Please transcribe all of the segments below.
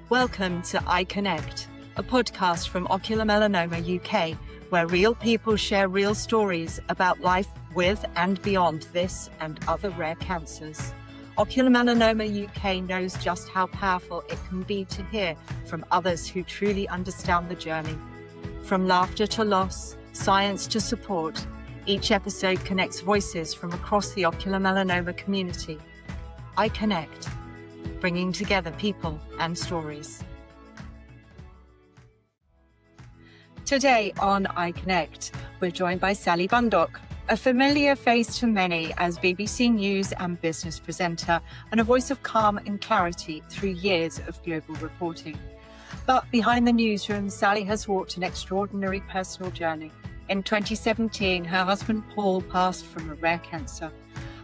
Welcome to I Connect, a podcast from Ocular Melanoma UK, where real people share real stories about life with and beyond this and other rare cancers. Ocular Melanoma UK knows just how powerful it can be to hear from others who truly understand the journey. From laughter to loss, science to support, each episode connects voices from across the ocular melanoma community. I Connect, bringing together people and stories. Today on I Connect, we're joined by Sally Bundock, a familiar face to many as BBC News and business presenter and a voice of calm and clarity through years of global reporting. But behind the newsroom, Sally has walked an extraordinary personal journey. In 2017, her husband Paul passed from a rare cancer,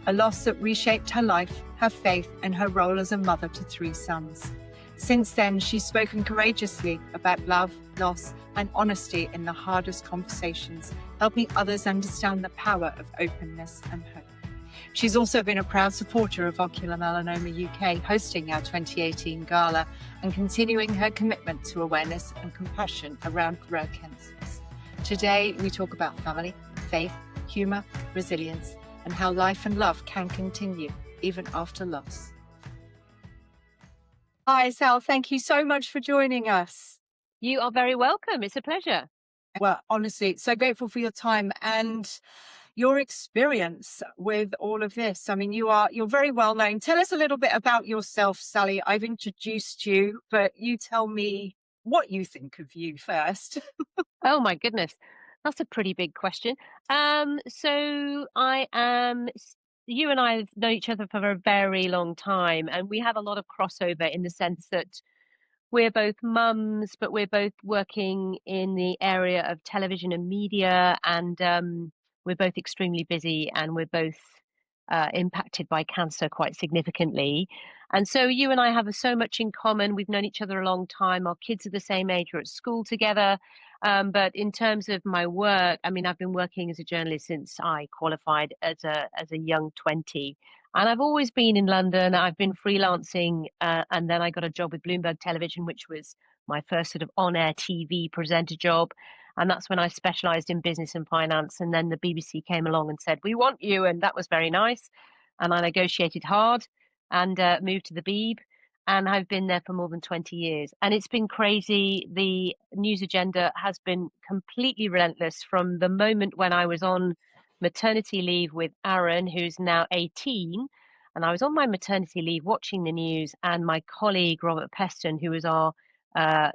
a loss that reshaped her life, her faith, and her role as a mother to 3 sons. Since then, she's spoken courageously about love, loss, and honesty in the hardest conversations, helping others understand the power of openness and hope. She's also been a proud supporter of Ocular Melanoma UK, hosting our 2018 gala and continuing her commitment to awareness and compassion around rare cancers. Today, we talk about family, faith, humour, resilience, and how life and love can continue even after loss. Hi, Sal. Thank you so much for joining us. You are very welcome. It's a pleasure. Well, honestly, so grateful for your time and your experience with all of this. I mean, you're very well known. Tell us a little bit about yourself, Sally. I've introduced you, but you tell me what you think of you first. Oh my goodness. That's a pretty big question. So I am, you and I have known each other for a very long time, and we have a lot of crossover in the sense that we're both mums, but we're both working in the area of television and media, and we're both extremely busy, and we're both impacted by cancer quite significantly. And so you and I have so much in common. We've known each other a long time. Our kids are the same age. We're at school together. But in terms of my work, I mean, I've been working as a journalist since I qualified as a young 20. And I've always been in London. I've been freelancing, and then I got a job with Bloomberg Television, which was my first sort of on-air TV presenter job. And that's when I specialized in business and finance. And then the BBC came along and said, "We want you." And that was very nice. And I negotiated hard and moved to the Beeb. And I've been there for more than 20 years. And it's been crazy. The news agenda has been completely relentless from the moment when I was on maternity leave with Aaron, who's now 18. And I was on my maternity leave watching the news, and my colleague, Robert Peston, who was our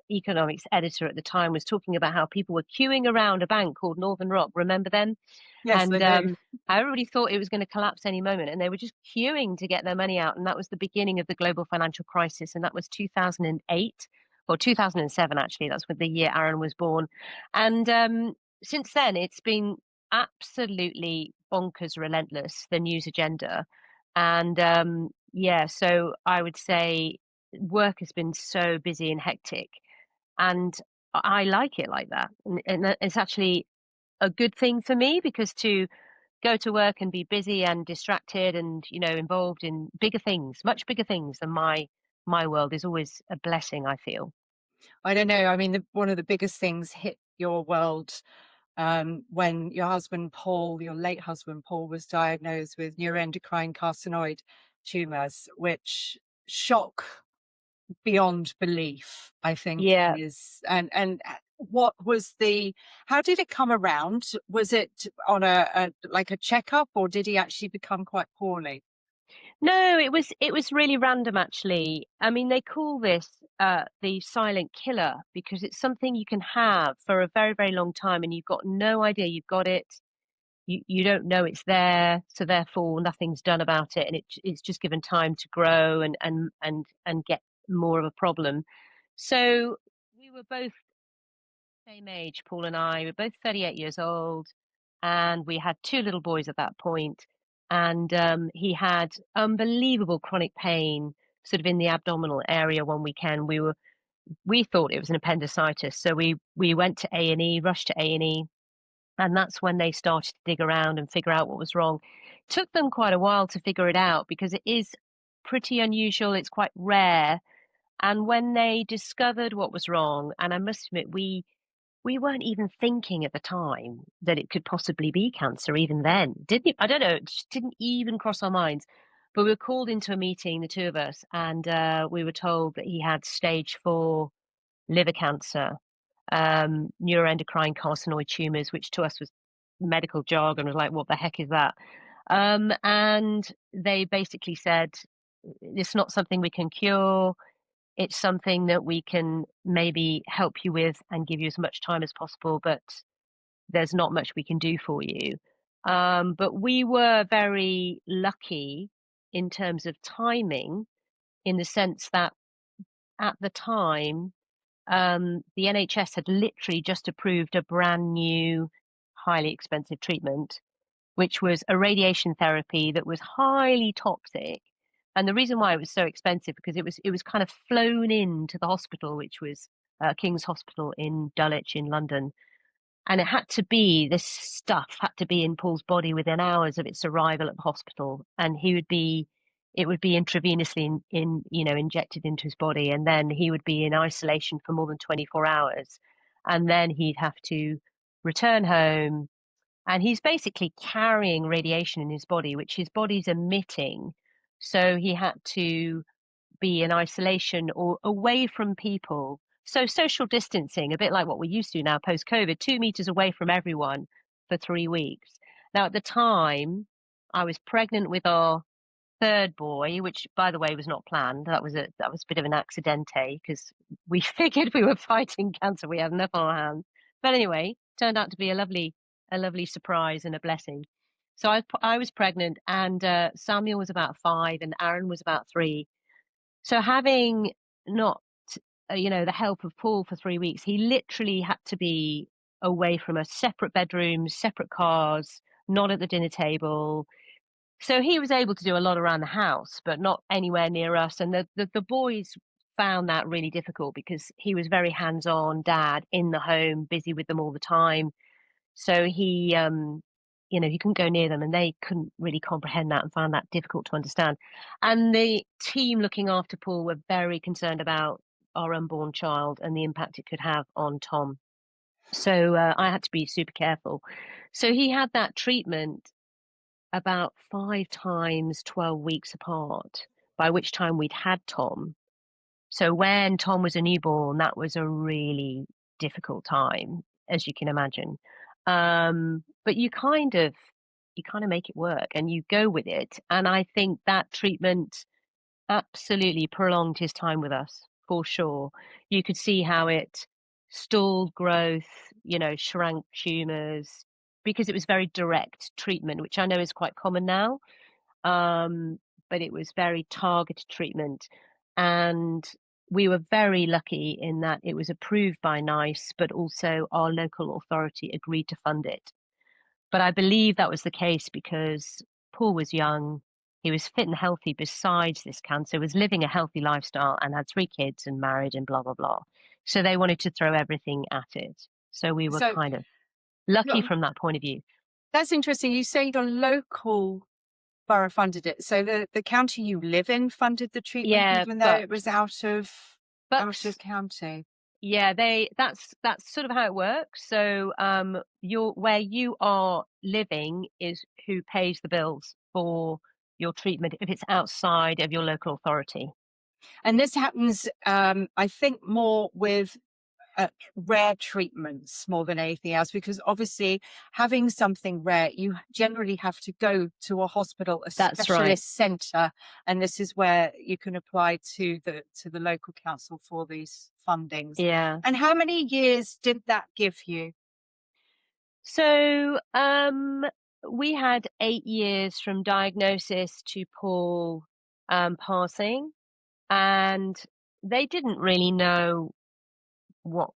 economics editor at the time, was talking about how people were queuing around a bank called Northern Rock. Remember them? Yes, And I do. everybody thought it was going to collapse any moment, and they were just queuing to get their money out. And that was the beginning of the global financial crisis. And that was 2008 or 2007, actually. That's when the year Aaron was born. And since then, it's been absolutely bonkers relentless, the news agenda. And so I would say work has been so busy and hectic, and I like it like that. And it's actually a good thing for me, because to go to work and be busy and distracted and, involved in bigger things, much bigger things than my world, is always a blessing, I feel. I don't know. I mean, one of the biggest things hit your world when your husband Paul, your late husband Paul, was diagnosed with neuroendocrine carcinoid tumors, which shock beyond belief, I think. Yeah. Is. And what was how did it come around? Was it on a checkup, or did he actually become quite poorly? No, it was really random, actually. I mean, they call this the silent killer, because it's something you can have for a very, very long time, and you've got no idea you've got it. You don't know it's there, so therefore nothing's done about it, and it's just given time to grow and get more of a problem. So we were both same age, Paul and I. We're both 38 years old, and we had 2 little boys at that point. And he had unbelievable chronic pain, sort of in the abdominal area. One weekend, we thought it was an appendicitis, so we went to A&E, rushed to A&E, and that's when they started to dig around and figure out what was wrong. It took them quite a while to figure it out, because it is pretty unusual. It's quite rare. And when they discovered what was wrong, and I must admit, we weren't even thinking at the time that it could possibly be cancer even then. Didn't it? I don't know, it just didn't even cross our minds. But we were called into a meeting, the two of us, and we were told that he had stage 4 liver cancer, neuroendocrine carcinoid tumors, which to us was medical jargon, was like, what the heck is that? And they basically said, it's not something we can cure. It's something that we can maybe help you with and give you as much time as possible, but there's not much we can do for you. But we were very lucky in terms of timing, in the sense that at the time, the NHS had literally just approved a brand new, highly expensive treatment, which was a radiation therapy that was highly toxic. And the reason why it was so expensive, because it was kind of flown into the hospital, which was King's Hospital in Dulwich in London. And this stuff had to be in Paul's body within hours of its arrival at the hospital. And it would be intravenously injected into his body. And then he would be in isolation for more than 24 hours. And then he'd have to return home. And he's basically carrying radiation in his body, which his body's emitting. So he had to be in isolation or away from people. So social distancing, a bit like what we used to now post-COVID, 2 meters away from everyone for 3 weeks. Now, at the time, I was pregnant with our third boy, which, by the way, was not planned. That was a bit of an accidente, because we figured we were fighting cancer. We had enough on our hands. But anyway, turned out to be a lovely surprise and a blessing. So I was pregnant, and Samuel was about 5 and Aaron was about 3. So having not, the help of Paul for 3 weeks, he literally had to be away from us, separate bedrooms, separate cars, not at the dinner table. So he was able to do a lot around the house, but not anywhere near us. And the boys found that really difficult, because he was very hands-on dad in the home, busy with them all the time. So he couldn't go near them, and they couldn't really comprehend that and found that difficult to understand. And the team looking after Paul were very concerned about our unborn child and the impact it could have on Tom. So I had to be super careful. So he had that treatment about 5 times, 12 weeks apart, by which time we'd had Tom. So when Tom was a newborn, that was a really difficult time, as you can imagine. But you kind of make it work and you go with it. And I think that treatment absolutely prolonged his time with us, for sure. You could see how it stalled growth, shrank tumors, because it was very direct treatment, which I know is quite common now. But it was very targeted treatment. And we were very lucky in that it was approved by NICE, but also our local authority agreed to fund it. But I believe that was the case because Paul was young, he was fit and healthy besides this cancer, was living a healthy lifestyle and had 3 kids and married and blah, blah, blah. So they wanted to throw everything at it. So we were So kind of lucky you're- from that point of view. that's interesting. You say your local borough funded it. So the county you live in funded the treatment, Yeah, even though it was out of county. Yeah, that's sort of how it works. So where you are living is who pays the bills for your treatment if it's outside of your local authority. And this happens, I think, more with rare treatments more than anything else, because obviously having something rare, you generally have to go to a hospital, a That's specialist right. centre, and this is where you can apply to the local council for these fundings. Yeah. And how many years did that give you? So we had 8 years from diagnosis to Paul passing, and they didn't really know what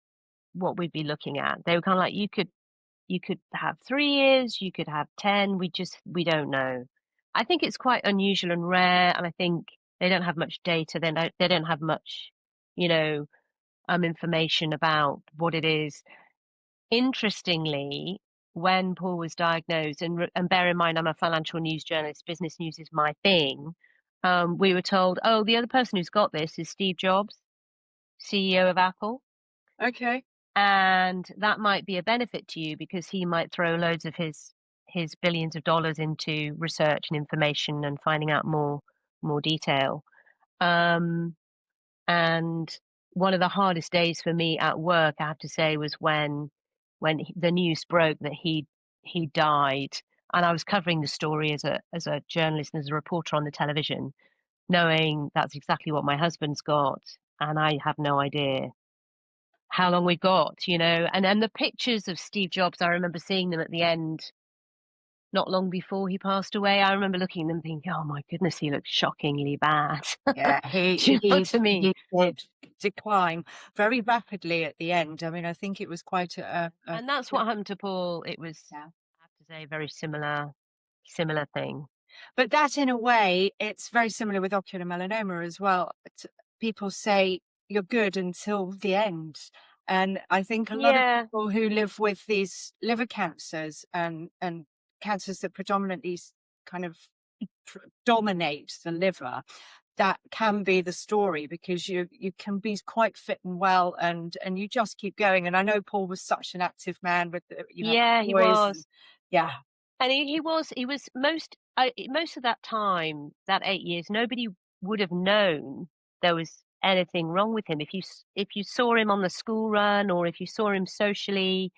we'd be looking at. They were kind of like, you could have 3 years, you could have 10. We don't know. I think it's quite unusual and rare, and I think they don't have much data. They don't have much, information about what it is. Interestingly, when Paul was diagnosed, and bear in mind, I'm a financial news journalist, business news is my thing. We were told, oh, the other person who's got this is Steve Jobs. CEO of Apple. Okay. And that might be a benefit to you because he might throw loads of his billions of dollars into research and information and finding out more detail. Um, and one of the hardest days for me at work, I have to say, was when the news broke that he died, and I was covering the story as a journalist and as a reporter on the television, knowing that's exactly what my husband's got, and I have no idea how long we've got, and the pictures of Steve Jobs, I remember seeing them at the end, not long before he passed away. I remember looking at them thinking, "Oh my goodness, he looks shockingly bad." Yeah, Do you know what I mean? he did decline very rapidly at the end. I mean, I think it was quite a And that's what happened to Paul. It was, yeah. I have to say, a very similar thing. But that, in a way, it's very similar with ocular melanoma as well. People say you're good until the end. And I think a lot of Yeah, people who live with these liver cancers and cancers that predominantly kind of dominate the liver, that can be the story, because you can be quite fit and well, and you just keep going. And I know Paul was such an active man with the yeah, he boys, and was. yeah, And he was most of that time, that 8 years, nobody would have known there was anything wrong with him. If you saw him on the school run or if you saw him socially,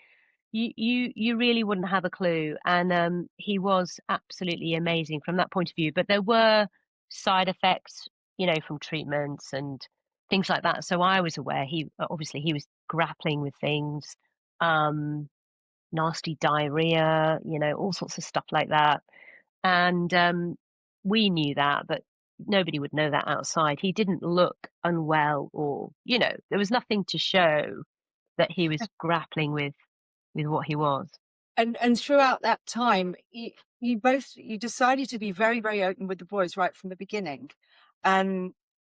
you really wouldn't have a clue. And he was absolutely amazing from that point of view. But there were side effects, from treatments and things like that. So I was aware he obviously he was grappling with things. Um, Nasty diarrhea, all sorts of stuff like that. And we knew that, but nobody would know that outside. He didn't look unwell or, there was nothing to show that he was grappling with what he was. and throughout that time, you decided to be very, very open with the boys right from the beginning,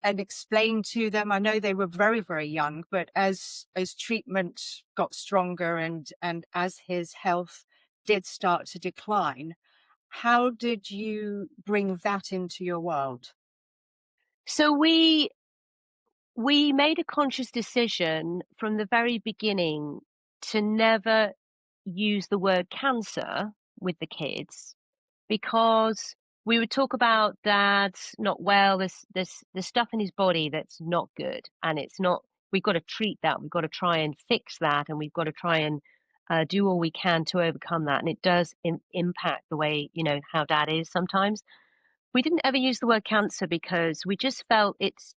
and explain to them. I know they were very, very young, but as treatment got stronger, and as his health did start to decline, how did you bring that into your world? So we made a conscious decision from the very beginning to never use the word cancer with the kids because we would talk about dad's not well, there's stuff in his body that's not good, and it's not. We've got to treat that. We've got to try and fix that, and we've got to try and do all we can to overcome that. And it does impact the way how dad is sometimes. We didn't ever use the word cancer because we just felt it's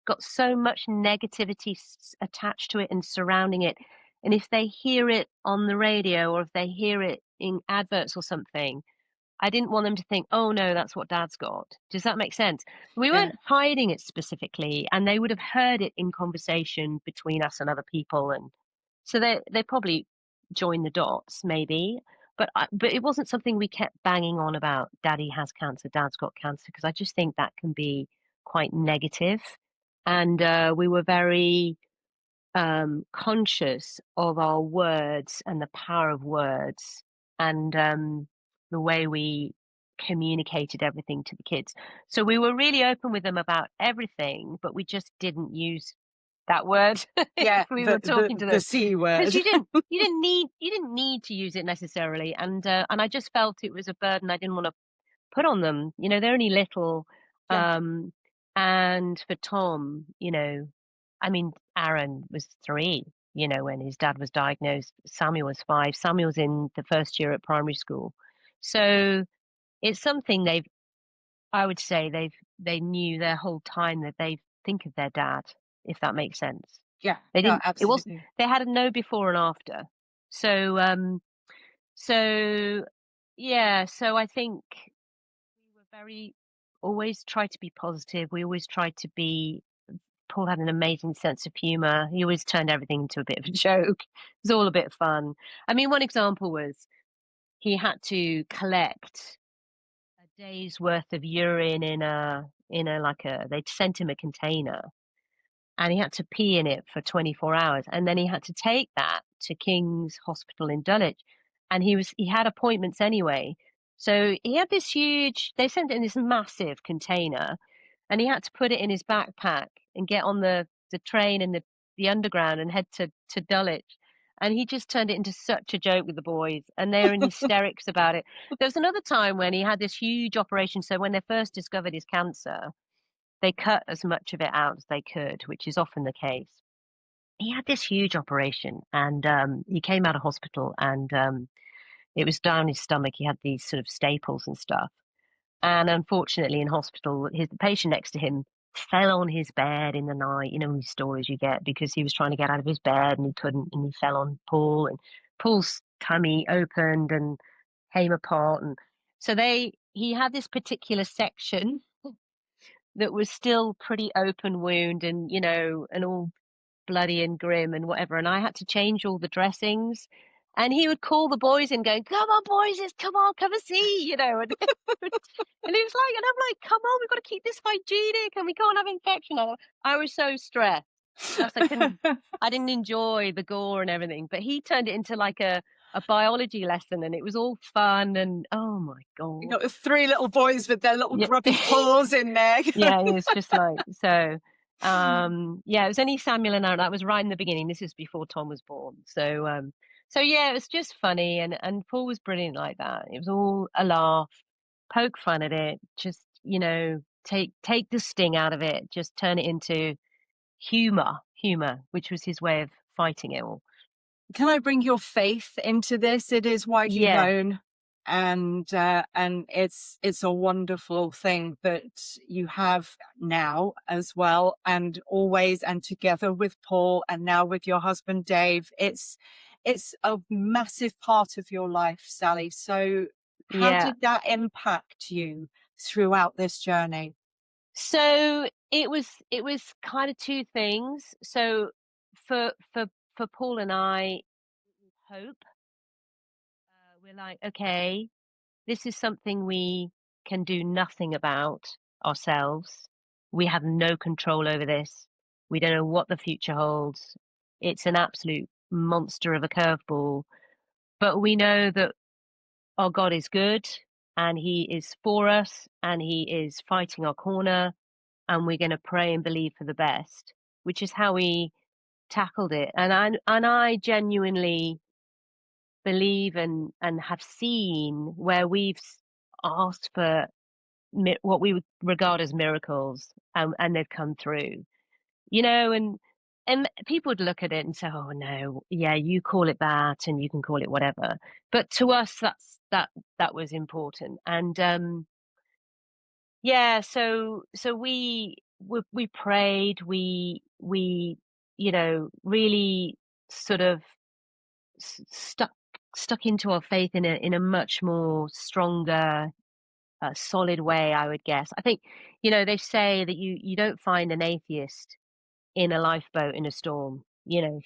got so much negativity attached to it and surrounding it. And if they hear it on the radio or if they hear it in adverts or something, I didn't want them to think, "Oh no, that's what dad's got." Does that make sense? We Yeah, weren't hiding it specifically, and they would have heard it in conversation between us and other people, and so they probably joined the dots, maybe. But it wasn't something we kept banging on about. Daddy has cancer. Dad's got cancer, because I just think that can be quite negative. And we were very conscious of our words and the power of words, and the way we communicated everything to the kids. So we were really open with them about everything, but we just didn't use that word if yeah, we were talking to the them, C because word. you didn't need to use it necessarily, and I just felt it was a burden I didn't want to put on them. They're only little. Yeah, Um, and for Tom, I mean, Aaron was 3, when his dad was diagnosed. Samuel was 5. Samuel's in the first year at primary school. So it's something I would say they knew their whole time that they think of their dad, if that makes sense. yeah, They no, didn't, it wasn't, absolutely. they had no before and after. So, so yeah, so I think we were very, always tried to be positive. We always tried to be, Paul had an amazing sense of humor. He always turned everything into a bit of a joke. It was all a bit fun. I mean, one example was he had to collect a day's worth of urine in a like a they'd sent him a container, and he had to pee in it for 24 hours, and then he had to take that to King's Hospital in Dulwich, and he had appointments anyway. So he had this huge, they sent it in this massive container, and he had to put it in his backpack and get on the train and the underground and head to Dulwich. And he just turned it into such a joke with the boys, and they're in hysterics about it. There was another time when he had this huge operation. So when they first discovered his cancer, they cut as much of it out as they could, which is often the case. He had this huge operation, and he came out of hospital, and it was down his stomach. He had these sort of staples and stuff. And unfortunately, in hospital, the patient next to him fell on his bed in the night. You know, these stories you get, because he was trying to get out of his bed and he couldn't, and he fell on Paul, and Paul's tummy opened and came apart. And so he had this particular section that was still pretty open wound, and, you know, and all bloody and grim and whatever. And I had to change all the dressings. And he would call the boys in, going, "Come on, boys, come on, come and see," you know. And, and he was like, and I'm like, "Come on, we've got to keep this hygienic, and we can't have infection." I was so stressed. I didn't enjoy the gore and everything. But he turned it into like a biology lesson, and it was all fun. And oh my You God. got the three little boys with their little Yeah. grubby paws in there. Yeah, it's just like so. Yeah, it was only Samuel and Aaron. That was right in the beginning. This is before Tom was born. So yeah, it was just funny, and Paul was brilliant like that. It was all a laugh, poke fun at it, just, you know, take the sting out of it, just turn it into humor, which was his way of fighting it all. Can I bring your faith into this? It is widely Yeah, known, and it's a wonderful thing that you have now as well, and always, and together with Paul, and now with your husband Dave. It's a massive part of your life, Sally. So how yeah. did that impact you throughout this journey? So it was kind of two things. So for Paul and I, hope. We're like, okay, this is something we can do nothing about ourselves. We have no control over this. We don't know what the future holds. It's an absolute monster of a curveball. But we know that our God is good, and He is for us, and He is fighting our corner, and we're going to pray and believe for the best, which is how we tackled it. And I genuinely believe and have seen where we've asked for what we would regard as miracles, and they've come through, you know. And people would look at it and say, "Oh no, yeah, you call it that, and you can call it whatever." But to us, that was important. And yeah, so we prayed, we you know, really sort of stuck into our faith in a much more stronger, solid way, I would guess. I think, you know, they say that you don't find an atheist in a lifeboat in a storm. You know,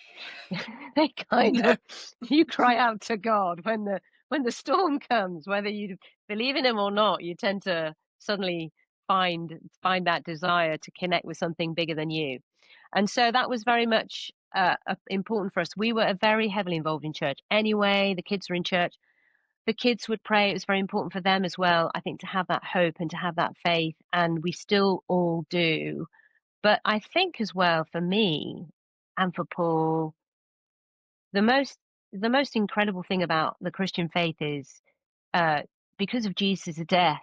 they kind No. of, you cry out to God when the storm comes, whether you believe in Him or not. You tend to suddenly find that desire to connect with something bigger than you. And so that was very much important for us. We were very heavily involved in church anyway. The kids were in church. The kids would pray. It was very important for them as well, I think, to have that hope and to have that faith. And we still all do. But I think as well, for me and for Paul, the most the most incredible thing about the Christian faith is, uh, because of Jesus' death,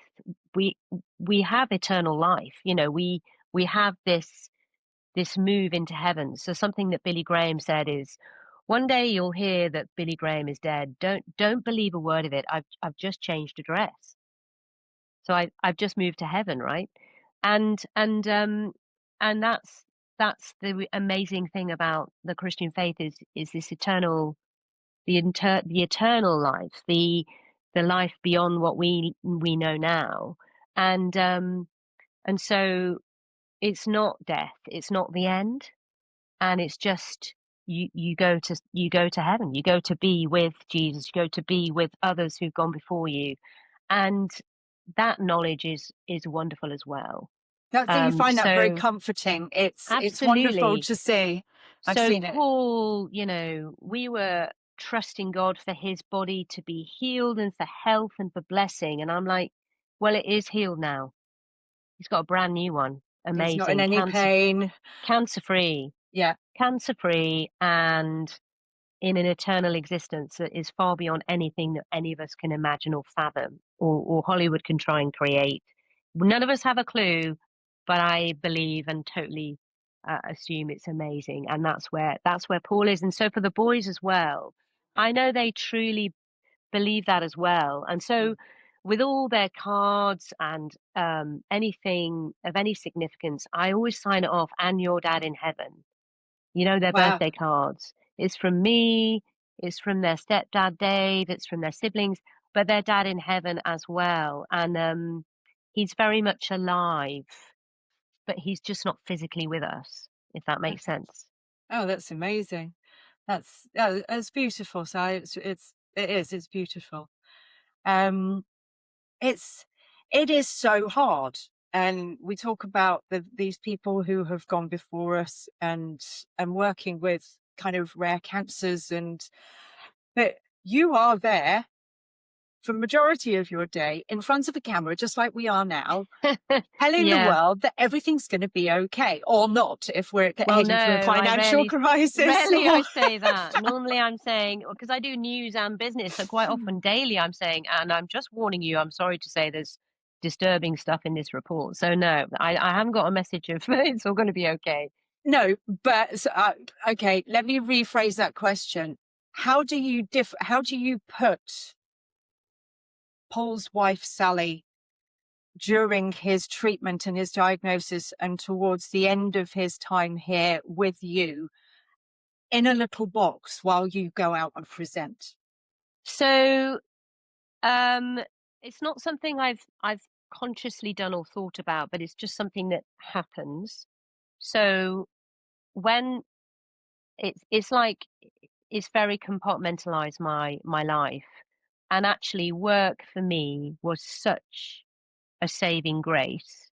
we we have eternal life. You know, we have this move into heaven. So something that Billy Graham said is, "One day you'll hear that Billy Graham is dead. Don't believe a word of it. I've just changed address. So I've just moved to heaven, right?" And and that's the amazing thing about the Christian faith is this eternal, the eternal life, the life beyond what we know now. And so it's not death, it's not the end, and it's just you go to heaven, you go to be with Jesus, you go to be with others who've gone before you, and that knowledge is wonderful as well. That's you find that very So comforting. It's wonderful absolutely. to see. I've So seen it. Paul, you know, we were trusting God for his body to be healed and for health and for blessing, and I'm like, well, it is healed now. He's got a brand new one, He's not in amazing, any pain. cancer free. Yeah. cancer-free, and in an eternal existence that is far beyond anything that any of us can imagine or fathom, or Hollywood can try and create. None of us have a clue, but I believe and totally assume it's amazing, and that's where Paul is. And so for the boys as well, I know they truly believe that as well. And so with all their cards and anything of any significance, I always sign it off, and your dad in heaven. You know, their Wow. birthday cards. It's from me, it's from their stepdad, Dave, it's from their siblings, but their dad in heaven as well. And he's very much alive, but he's just not physically with us, if that makes Okay. sense. Oh, that's amazing. That's, yeah, it's beautiful. So it's beautiful. Um, it's it is so hard. And we talk about these people who have gone before us, and working with kind of rare cancers, and but you are there for majority of your day in front of a camera, just like we are now, telling the Yeah. world that everything's going to be okay, or not, if we're Well, no, heading for a I financial crisis. rarely Or I say that. Normally I'm saying, because I do news and business, so quite often daily I'm saying, and I'm just warning you, I'm sorry to say there's disturbing stuff in this report. So no, I haven't got a message of it's all going to be okay. no, but okay, let me rephrase that question. How do you put Paul's wife Sally during his treatment and his diagnosis, and towards the end of his time here with you, in a little box while you go out and present? So um it's not something I've consciously done or thought about, but it's just something that happens. So when it's like it's very compartmentalized my life. And actually work for me was such a saving grace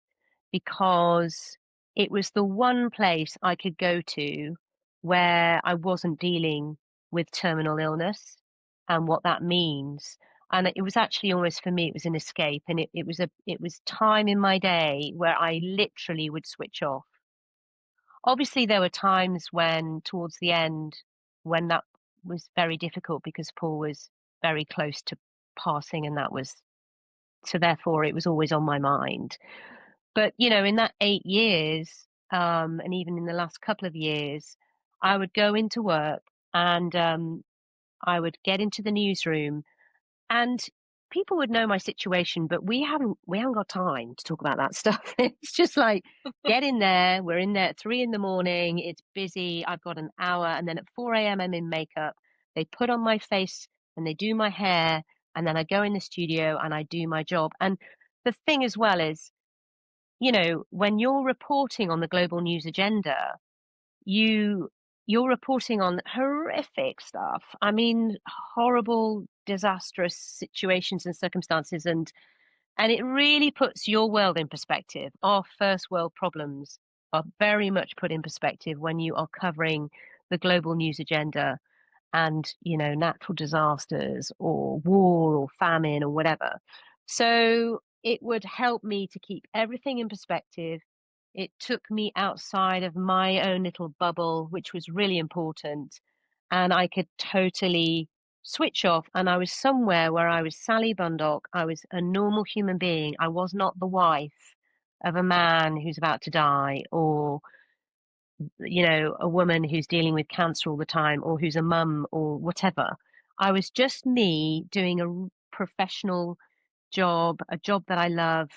because it was the one place I could go to where I wasn't dealing with terminal illness and what that means. And it was actually almost for me, it was an escape. And it was time in my day where I literally would switch off. Obviously, there were times when, towards the end, when that was very difficult because Paul was very close to passing, and that was so therefore it was always on my mind. But, you know, in that 8 years, and even in the last couple of years, I would go into work and, I would get into the newsroom and people would know my situation, but we haven't got time to talk about that stuff. It's just like, get in there. We're in there at 3 in the morning. It's busy. I've got an hour, and then at 4 a.m. I'm in makeup. They put on my face and they do my hair, and then I go in the studio and I do my job. And the thing as well is, you know, when you're reporting on the global news agenda, you you're reporting on horrific stuff. I mean, horrible, disastrous situations and circumstances, and it really puts your world in perspective. Our first world problems are very much put in perspective when you are covering the global news agenda and, you know, natural disasters or war or famine or whatever. So it would help me to keep everything in perspective. It took me outside of my own little bubble, which was really important. And I could totally switch off. And I was somewhere where I was Sally Bundock. I was a normal human being. I was not the wife of a man who's about to die, or, you know, a woman who's dealing with cancer all the time, or who's a mum or whatever. I was just me doing a professional job, a job that I love,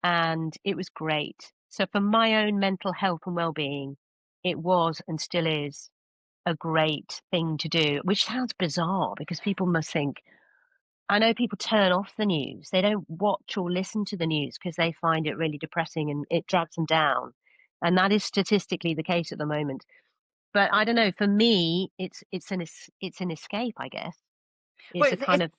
and it was great. So for my own mental health and well-being, it was and still is a great thing to do, which sounds bizarre because people must think, I know people turn off the news. They don't watch or listen to the news because they find it really depressing and it drags them down. And that is statistically the case at the moment. But I don't know, for me, it's an escape, I guess. It's Well, a kind it's of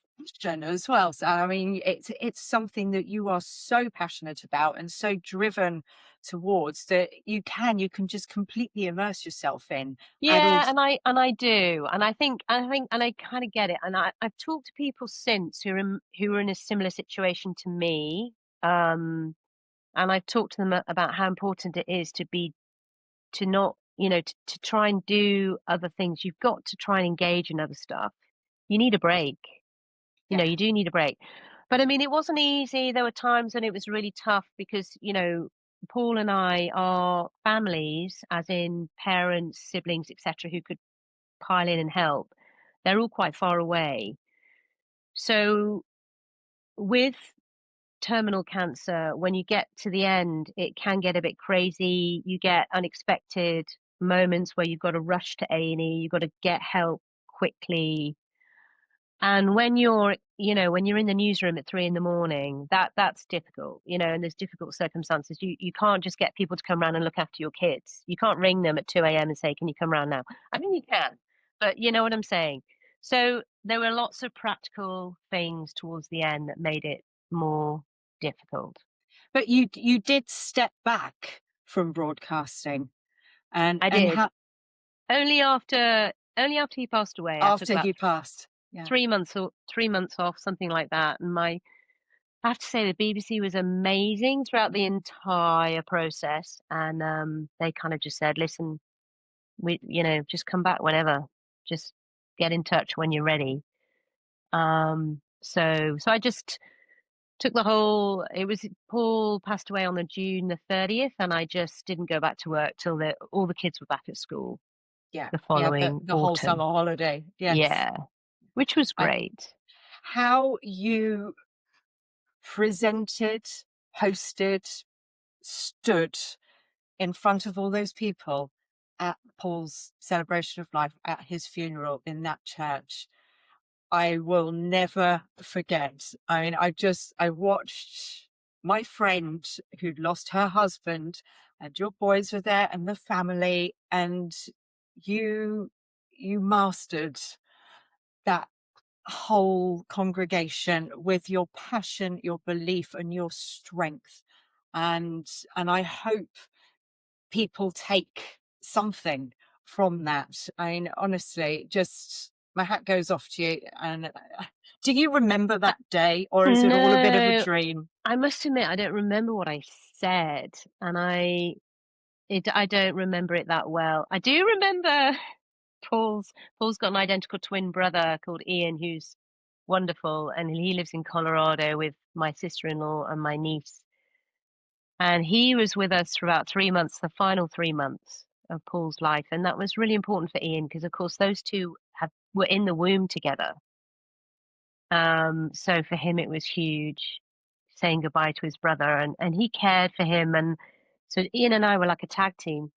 passion as well. So I mean, it's something that you are so passionate about and so driven towards, that you can just completely immerse yourself in. And yeah, also, and I do. And I think and I kind of get it. And I've talked to people since who are in a similar situation to me. Um and I've talked to them about how important it is to not to try and do other things, you've got to try and engage in other stuff. You need a break. Yeah. You do need a break. But I mean, it wasn't easy. There were times when it was really tough because, Paul and I are families, as in parents, siblings, etc., who could pile in and help. They're all quite far away. So with terminal cancer, when you get to the end, it can get a bit crazy. You get unexpected moments where you've got to rush to A&E, you've got to get help quickly. And when you're in the newsroom at 3 a.m, that's difficult, and there's difficult circumstances. You can't just get people to come around and look after your kids. You can't ring them at 2 a.m. and say, "Can you come around now?" I mean, you can, but you know what I'm saying. So there were lots of practical things towards the end that made it more difficult. But you did step back from broadcasting, and I did. how Only after he passed away. I took after about he passed. Yeah. 3 months off, something like that. And I have to say the BBC was amazing throughout the entire process, and they kind of just said, "Listen, just come back whenever. Just get in touch when you're ready." So I just took the whole. It was Paul passed away on the June the 30th, and I just didn't go back to work till all the kids were back at school Yeah. the Yeah. following The whole summer autumn. holiday. Yes. Yeah, which was I, great. how you presented, hosted, stood in front of all those people at Paul's celebration of life, at his funeral in that church, I will never forget. I mean, I watched my friend who'd lost her husband, and your boys were there, and the family, and you mastered that whole congregation with your passion, your belief, and your strength. And I hope people take something from that. I mean, honestly, just my hat goes off to you. And do you remember that day, or is it all a bit of a No, dream? I must admit I don't remember what I said, and I don't remember it that well. I do remember Paul's got an identical twin brother called Ian, who's wonderful, and he lives in Colorado with my sister-in-law and my niece. And he was with us for about 3 months, the final 3 months of Paul's life, and that was really important for Ian because, of course, those two were in the womb together. So for him, it was huge saying goodbye to his brother, and he cared for him, and so Ian and I were like a tag team.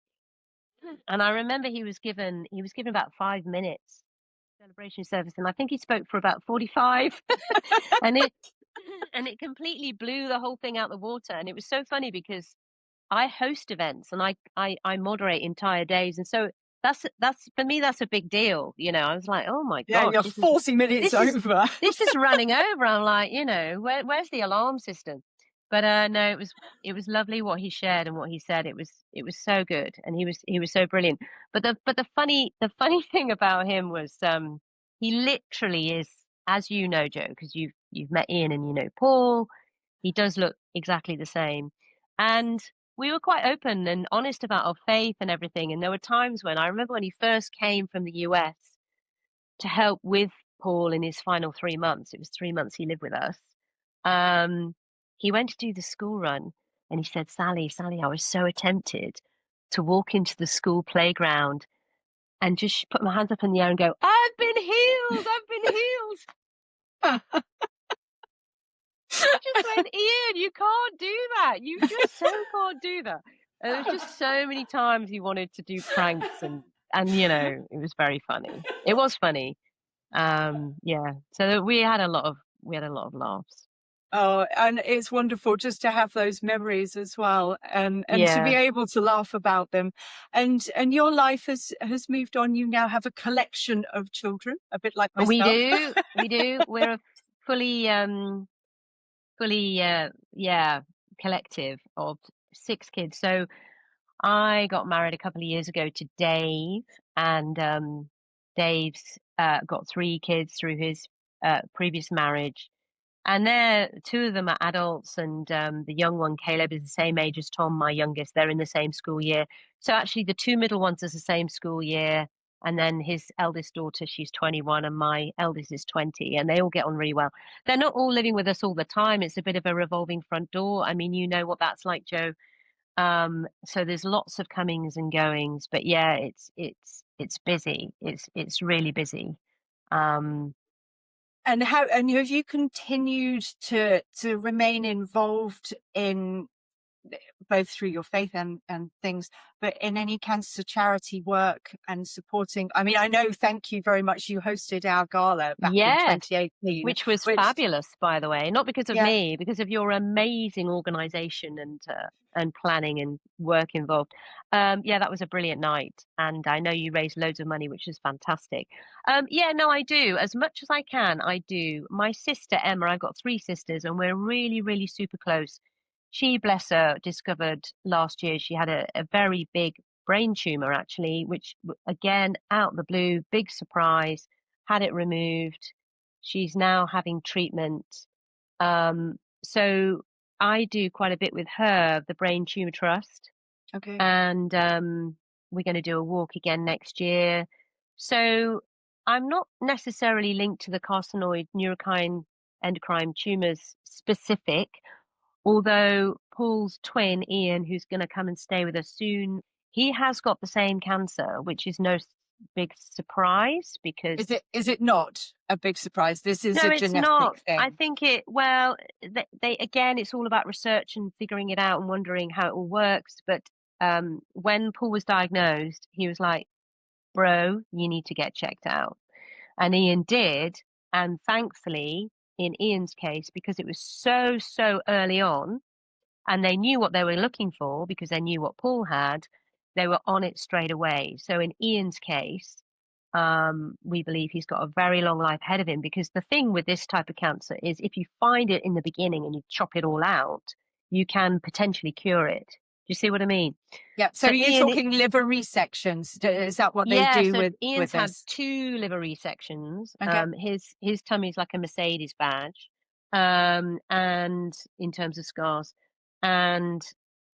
And I remember he was given about 5 minutes celebration service, and I think he spoke for about 45, and it completely blew the whole thing out the water. And it was so funny because I host events and I moderate entire days, and so that's for me that's a big deal. I was like, oh my Yeah, gosh, you're 40 minutes this is over. this is running over. I'm like, where's the alarm system? But no, it was lovely what he shared and what he said. It was so good, and he was so brilliant. But the funny thing about him was he literally is, as you know, Joe, because you've met Ian and you know Paul. He does look exactly the same, and we were quite open and honest about our faith and everything. And there were times when I remember when he first came from the US to help with Paul in his final 3 months. It was 3 months he lived with us. Um, he went to do the school run, and he said, Sally, I was so tempted to walk into the school playground and just put my hands up in the air and go, I've been healed, I've been healed. I just went, Ian, you can't do that. You just so can't do that. And there was just so many times he wanted to do pranks, and it was very funny. It was funny. Yeah. So we had a lot of laughs. Oh, and it's wonderful just to have those memories as well, and to be Yeah. able to laugh about them. And your life has moved on. You now have a collection of children, a bit like We myself. do. We do. We're a fully yeah, collective of 6 kids. So I got married a couple of years ago to Dave, and Dave's got 3 kids through his previous marriage. And two of them are adults, and the young one, Caleb, is the same age as Tom, my youngest. They're in the same school year. So actually, the two middle ones is the same school year, and then his eldest daughter, she's 21, and my eldest is 20, and they all get on really well. They're not all living with us all the time. It's a bit of a revolving front door. I mean, you know what that's like, Joe. So there's lots of comings and goings, but yeah, it's busy. It's really busy. Um, And have you continued to remain involved in both through your faith and things, but in any cancer charity work and supporting? I mean, I know, thank you very much. You hosted our gala back in yes, 2018, which was which, fabulous, by the way. Not because of yeah, me, because of your amazing organization and planning and work involved. Yeah, that was a brilliant night, and I know you raised loads of money, which is fantastic. Yeah, no, I do as much as I can. I do. My sister Emma, I've got three sisters, and we're really, really super close. She, bless her, discovered last year she had a very big brain tumor, actually, which again, out the blue, big surprise, had it removed. She's now having treatment. So I do quite a bit with her, the Brain Tumor Trust, okay. and we're going to do a walk again next year. So I'm not necessarily linked to the carcinoid neurokine endocrine tumors specific, although Paul's twin, Ian, who's going to come and stay with us soon, he has got the same cancer, which is no big surprise because Is it not a big surprise? This is no, a it's not. genetic I thing. think well, they again, it's all about research and figuring it out and wondering how it all works. But when Paul was diagnosed, he was like, "Bro, you need to get checked out," and Ian did. And thankfully, in Ian's case, because it was so early on, and they knew what they were looking for because they knew what Paul had, they were on it straight away. So in Ian's case, we believe he's got a very long life ahead of him because the thing with this type of cancer is if you find it in the beginning and you chop it all out, you can potentially cure it. Do you see what I mean? Yeah. So So are you Ian, talking liver resections? Is that what they yeah, do so with Ian's had this? two liver resections. Okay. His tummy's like a Mercedes badge, and in terms of scars, and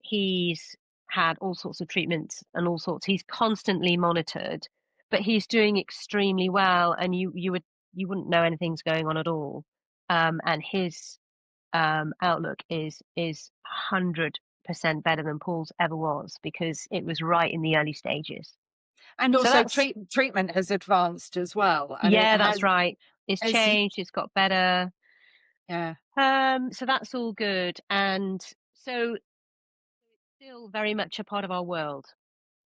he's had all sorts of treatments and all sorts. He's constantly monitored, but he's doing extremely well, and you wouldn't know anything's going on at all. And his outlook is 100% better than Paul's ever was because it was right in the early stages. And So also that's treatment has advanced as well, and it yeah, that's has, right. It's as you, changed, it's got better. yeah. So that's all good. And so it's still very much a part of our world.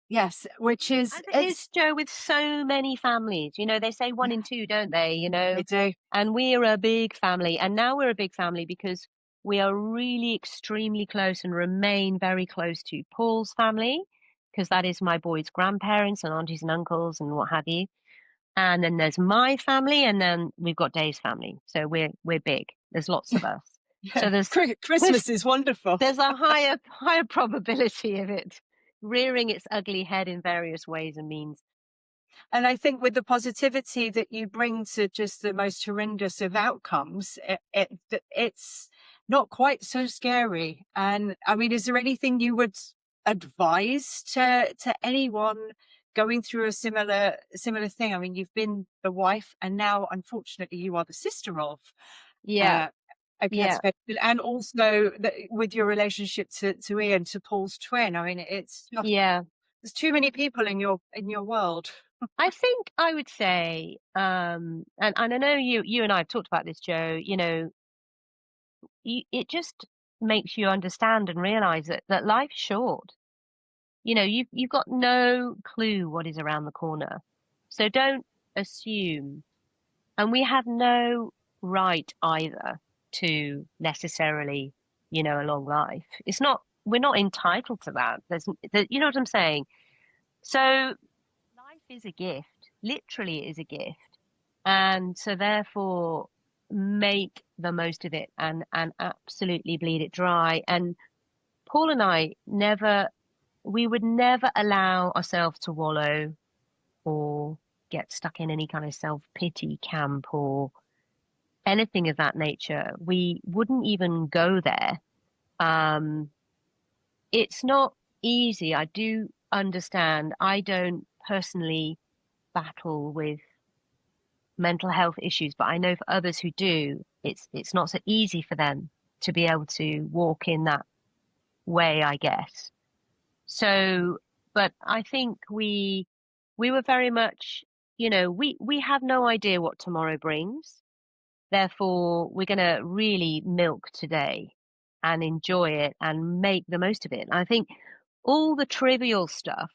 Yes, which is, As it is, it's, Joe, with so many families. You know, they say one yeah, in two, don't they? You they know, do. and we're a big family. And now we're a big family because we are really extremely close and remain very close to Paul's family, because that is my boy's grandparents and aunties and uncles and what have you. And then there's my family, and then we've got Dave's family. So we're big. There's lots of us. So Yeah. there's Christmas is wonderful. there's a higher probability of it rearing its ugly head in various ways and means. And I think with the positivity that you bring to just the most horrendous of outcomes, it's not quite so scary. And I mean, is there anything you would advise to anyone going through a similar thing? I mean, you've been the wife, and now, unfortunately, you are the sister of Yeah, uh, a cancer yeah, patient, and also with your relationship to Ian, to Paul's twin. I mean, it's just, yeah. there's too many people in your world. I think I would say, and I know you and I have talked about this, Joe. You know, it just makes you understand and realize that life's short. You know, you've got no clue what is around the corner, so don't assume. And we have no right either to necessarily, a long life. We're not entitled to that. You know what I'm saying? So life is a gift, literally it is a gift. And so therefore make the most of it and absolutely bleed it dry. And Paul and I we would never allow ourselves to wallow or get stuck in any kind of self-pity camp or anything of that nature. We wouldn't even go there. Um, it's not easy. I do understand. I don't personally battle with mental health issues, but I know for others who do, it's not so easy for them to be able to walk in that way, I guess. So, but I think we were very much, we have no idea what tomorrow brings. Therefore, we're going to really milk today and enjoy it and make the most of it. And I think all the trivial stuff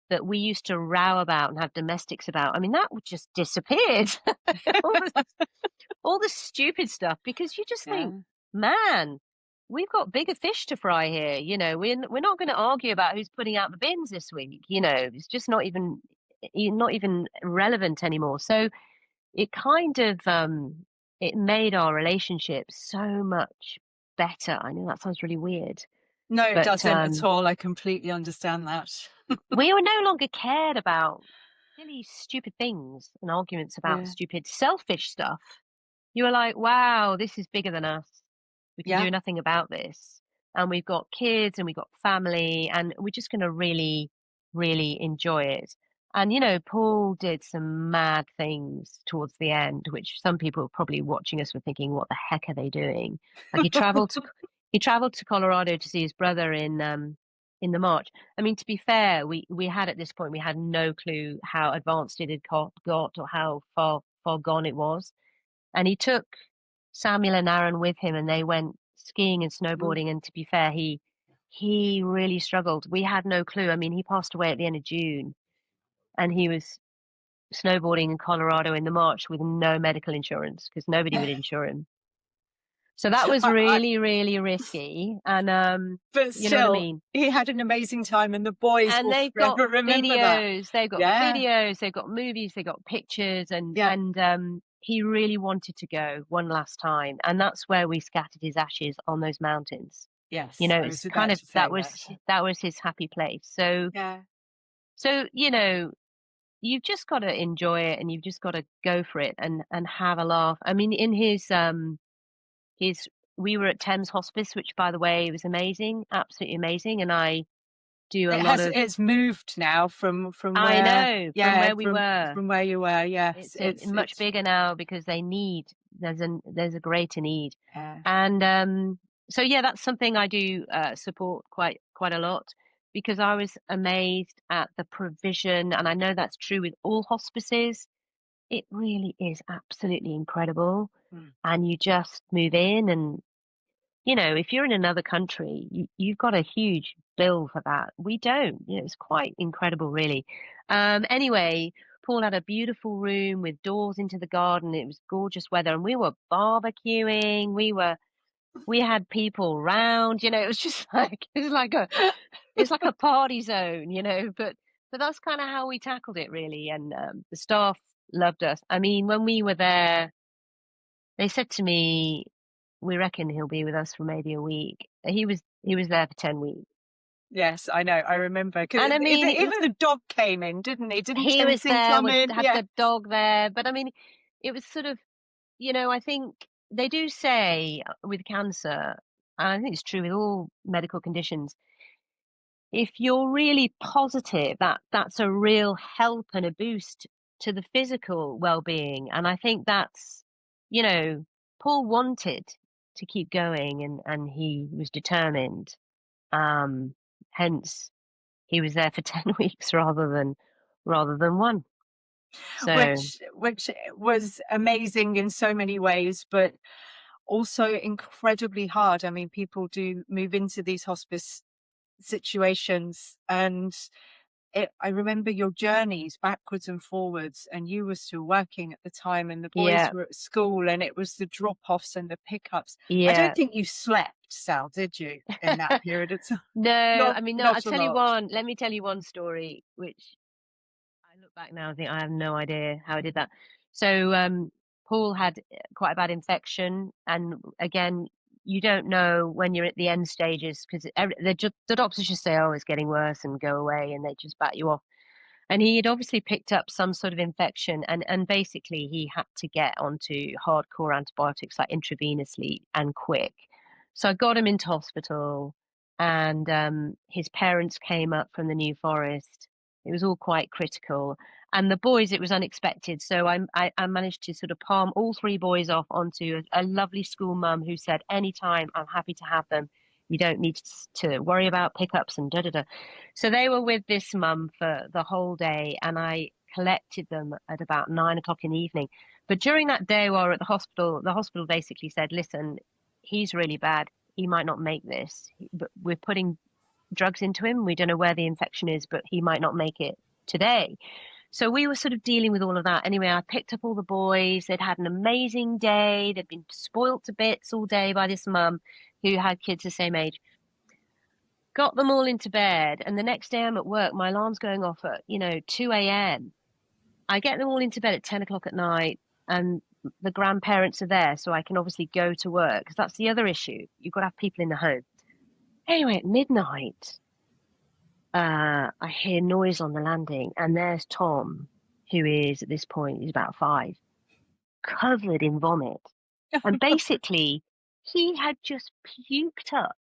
that we used to row about and have domestics about, I mean, that would just disappeared. all the all the stupid stuff because you just think, Yeah. man, we've got bigger fish to fry here. We're not going to argue about who's putting out the bins this week. It's just not even relevant anymore. So it kind of it made our relationship so much better. I know that sounds really weird, No, it but doesn't at all. I completely understand that. we were no longer cared about silly, stupid things and arguments about Yeah. stupid, selfish stuff. You were like, wow, this is bigger than us. We can Yeah. do nothing about this. And we've got kids and we've got family and we're just going to really, really enjoy it. And, Paul did some mad things towards the end, which some people probably watching us were thinking, what the heck are they doing? Like he traveled to Colorado to see his brother in the March. I mean, to be fair, we had at this point, we had no clue how advanced it had got or how far gone it was. And he took Samuel and Aaron with him, and they went skiing and Mm. snowboarding. And to be fair, he really struggled. We had no clue. I mean, he passed away at the end of June, and he was snowboarding in Colorado in the March with no medical insurance because nobody would insure him. So that was I, really, really risky. And but you know what I still, mean? he had an amazing time, and the boys And will forever remember that. they've got Yeah. videos, they've got movies, they've got pictures, and Yeah. he really wanted to go one last time, and that's where we scattered his ashes on those mountains. Yes. I It's was kind about of to say that. that was his happy place. So Yeah. so you've just got to enjoy it, and you've just got to go for it and have a laugh. I mean, in his we were at Thames Hospice, which by the way was amazing, absolutely amazing, and I do a lot of It's moved now from I where, know, from yeah, where we were. from where you were. Yes. It's much It's bigger now because there's a greater need. yeah. And so yeah, that's something I do support quite a lot because I was amazed at the provision, and I know that's true with all hospices. It really is absolutely incredible. Mm. And you just move in and if you're in another country, you've got a huge bill for that. We don't. It's quite incredible, really. Anyway, Paul had a beautiful room with doors into the garden. It was gorgeous weather, and we were barbecuing. We had people round. It was just like it's like a party zone. But that's kind of how we tackled it, really. And the staff loved us. I mean, when we were there, they said to me, "We reckon he'll be with us for maybe a week." He was there for 10 weeks. Yes, I know. I remember because And I mean, even the dog came in, didn't he? Didn't he was Tenzin there come with in? had Yeah. the dog there, but I mean, it was sort of, I think they do say with cancer, and I think it's true with all medical conditions, if you're really positive, that's a real help and a boost to the physical well-being. And I think that's, you know, Paul wanted to keep going and he was determined. Hence he was there for 10 weeks rather than one. So Which was amazing in so many ways, but also incredibly hard. I mean, people do move into these hospice situations, and I remember your journeys backwards and forwards, and you were still working at the time, and the boys yeah, were at school, and it was the drop-offs and the pickups. I don't yeah. think you slept, Sal, did you, in that period of time? No, Not I mean, no, not a lot. let me tell you one story, which I look back now and think I have no idea how I did that. So, Paul had quite a bad infection, and again, you don't know when you're at the end stages because the doctors just say, "Oh, it's getting worse," and go away, and they just bat you off. And he had obviously picked up some sort of infection, and basically he had to get onto hardcore antibiotics like intravenously and quick. So I got him into hospital. and his parents came up from the New Forest. It was all quite critical. And the boys, it was unexpected. So I managed to sort of palm all three boys off onto a lovely school mum who said, anytime, I'm happy to have them. You don't need to worry about pickups and da da da. So they were with this mum for the whole day, and I collected them at about 9 o'clock in the evening. But during that day while we were at the hospital basically said, listen, he's really bad. He might not make this, but we're putting drugs into him. We don't know where the infection is, but he might not make it today. So we were sort of dealing with all of that. Anyway, I picked up all the boys. They'd had an amazing day. They'd been spoilt to bits all day by this mum who had kids the same age. Got them all into bed. And the next day I'm at work. My alarm's going off at, 2 a.m. I get them all into bed at 10 o'clock at night, and the grandparents are there. So I can obviously go to work, because that's the other issue. You've got to have people in the home. Anyway, at midnight, I hear noise on the landing, and there's Tom, who is at this point, he's about 5, covered in vomit. And basically, he had just puked up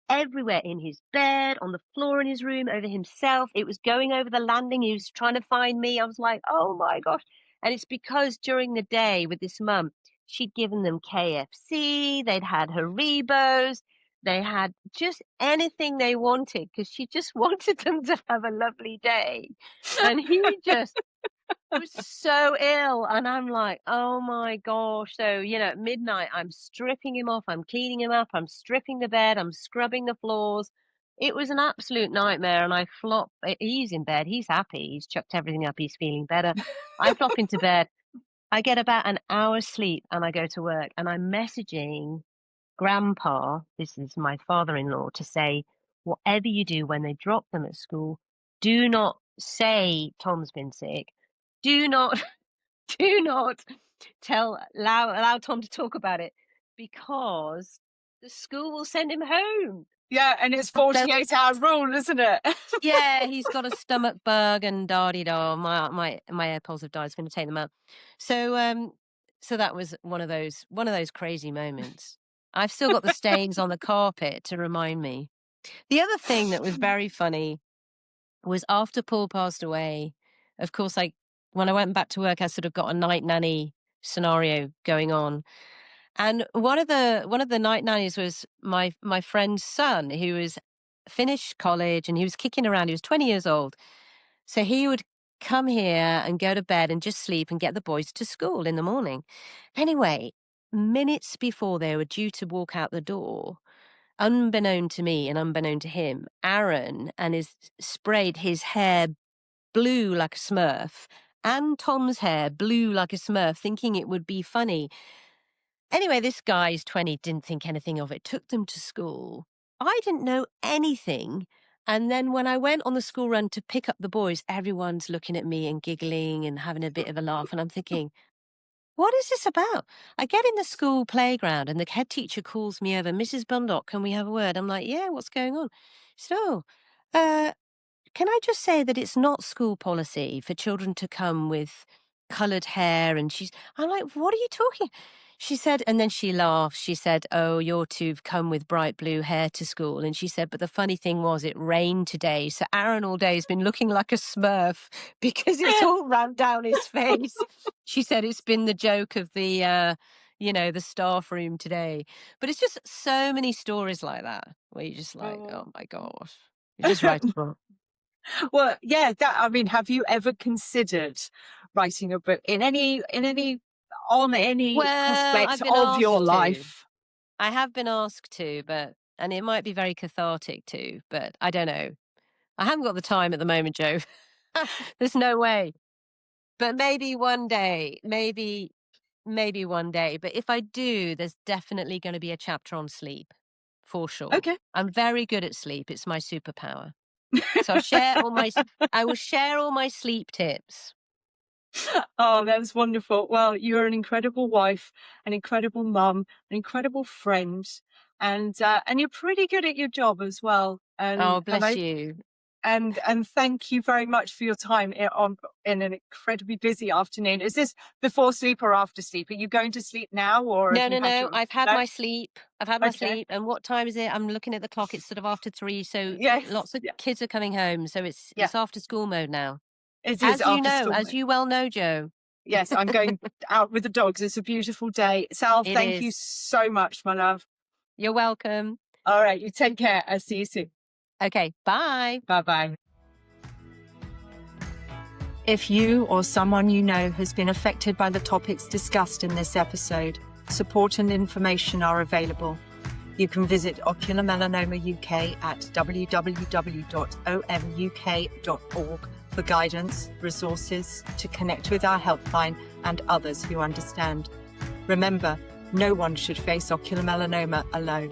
everywhere, in his bed, on the floor in his room, over himself. It was going over the landing. He was trying to find me. I was like, oh my gosh. And it's because during the day with this mum, she'd given them KFC, they'd had Haribos, they had just anything they wanted, because she just wanted them to have a lovely day. And he just was so ill, and I'm like, oh my gosh. So, at midnight, I'm stripping him off, I'm cleaning him up, I'm stripping the bed, I'm scrubbing the floors. It was an absolute nightmare, and I flop. He's in bed, he's happy, he's chucked everything up, he's feeling better. I flop into bed. I get about an hour's sleep, and I go to work, and I'm messaging grandpa, this is my father-in-law, to say, whatever you do when they drop them at school, do not say Tom's been sick. Do not do not allow Tom to talk about it, because the school will send him home. Yeah, and it's They'll 48-hour rule, isn't it? Yeah, he's got a stomach bug and da-de-da. My AirPods have died. I was going to take them out. So that was one of those crazy moments. I've still got the stains on the carpet to remind me. The other thing that was very funny was after Paul passed away. Of course, when I went back to work, I sort of got a night nanny scenario going on. And one of the night nannies was my friend's son, who was finished college, and he was kicking around. He was 20 years old. So he would come here and go to bed and just sleep and get the boys to school in the morning. Anyway, minutes before they were due to walk out the door, unbeknown to me and unbeknown to him, Aaron sprayed his hair blue like a Smurf, and Tom's hair blue like a Smurf, thinking it would be funny. Anyway, this guy's 20, didn't think anything of it, took them to school. I didn't know anything. And then when I went on the school run to pick up the boys, everyone's looking at me and giggling and having a bit of a laugh. And I'm thinking, what is this about? I get in the school playground and the head teacher calls me over, Mrs. Bundock, can we have a word? I'm like, yeah, what's going on? She said, oh, can I just say that it's not school policy for children to come with coloured hair? And I'm like, what are you talking? She said, and then she laughed. She said, oh, you're to come with bright blue hair to school. And she said, but the funny thing was it rained today. So Aaron all day has been looking like a Smurf because it's all ran down his face. She said, it's been the joke of the staff room today. But it's just so many stories like that where you're just like, oh my gosh, you're just right. Well, yeah, have you ever considered writing a book on any Well, aspect I've been of your asked to. life? I have been asked to, and it might be very cathartic too, but I don't know. I haven't got the time at the moment, Joe. There's no way. But maybe one day, maybe one day. But if I do, there's definitely going to be a chapter on sleep, for sure. Okay. I'm very good at sleep. It's my superpower. So I will share all my sleep tips. Oh, that's wonderful. Well, you're an incredible wife, an incredible mum, an incredible friend, and you're pretty good at your job as well. Oh, And bless you. And thank you very much for your time in an incredibly busy afternoon. Is this before sleep or after sleep? Are you going to sleep now, or have No, you no, had no. your... I've had No? my sleep. I've had my Okay. sleep. And what time is it? I'm looking at the clock. It's sort of after 3. So Yes. lots of Yeah. kids are coming home. So Yeah. it's after school mode now. It is after school. As you well know, Joe. Yes, I'm going out with the dogs. It's a beautiful day. Sal, It thank you is. so much, my love. You're welcome. All right, you take care. I'll see you soon. Okay, bye. Bye-bye. If you or someone you know has been affected by the topics discussed in this episode, support and information are available. You can visit Ocular Melanoma UK at www.omuk.org for guidance, resources, to connect with our helpline and others who understand. Remember, no one should face ocular melanoma alone.